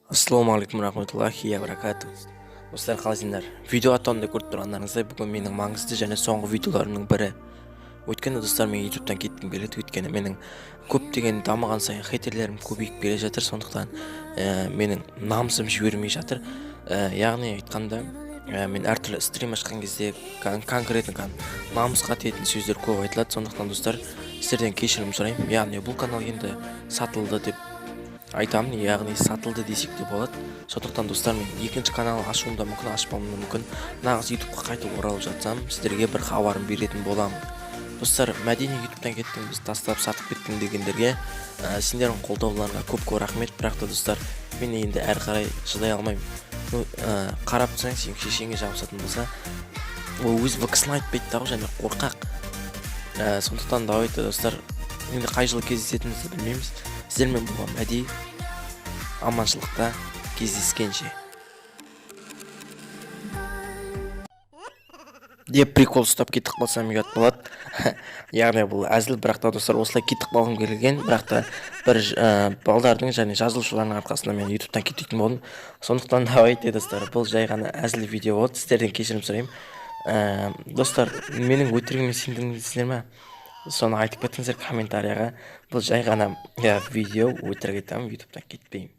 Ассалаумағалейкум рахматуллахи ва баракату. Достар, қалайсыңдар? Видео аттауында көріп тұрғандарыңыздай, бүгін менің маңызды және соңғы видеоларымның бірі. Өйткені достар, мен ютубтан кеткім келеді, өйткені менің көптеген дамыған сайын хейтерлерім көбейіп келе жатыр, сондықтан менің намысым жібермей жатыр. Яғни айтқанда, мен әртүрлі стрим ашқан кезде конкретно намысқа тиетін сөздер көп айтылады, сондықтан достар, сіздерден кешірім сұраймын. Яғни бұл канал енді сатылды деп айтамын, яғни сатылды десек те болады. Сондықтан достар, мен екінші канал ашуым да мүмкін, ашпауым да мүмкін. Нағыз ютубқа қайтып оралып жатсам, сіздерге бір хабарын беретін боламын. Достар, мәдени ютубтан кеттің, біз тастап сатып кеттің дегендерге сендердің қолдауларыңа көп рахмет. Бірақ та достар, мен енді әрі қарай шыдай алмаймын. Қарап тұрсаң, сен шешеңе жабысатын болса, ол өз ваксын айтпайды дағы, және қорқақ. Сондықтан давайте достар, енді қай жылы кездесетінімізді білмейміз. Сіздермен болған мәди аманшылықта кездескенше деп прикол ұстап кетіп қалсам ұят болады. Яғни бұл әзіл, бірақ та достар, осылай кетіп қалғым келген, бірақ та бір балдардың және жазылушылардың арқасында мен ютубтан кететін болдым. Сондықтан давайте достар, бұл жай ғана әзіл видео болды, сіздерден кешірім сұраймын. Достар, менің өтірігіме сендіңіздер ме? Соны айтып кетіңіздер комментарияға. Бұл жай ғана видео, өтірік айтамын, ютубтан кетпеймін.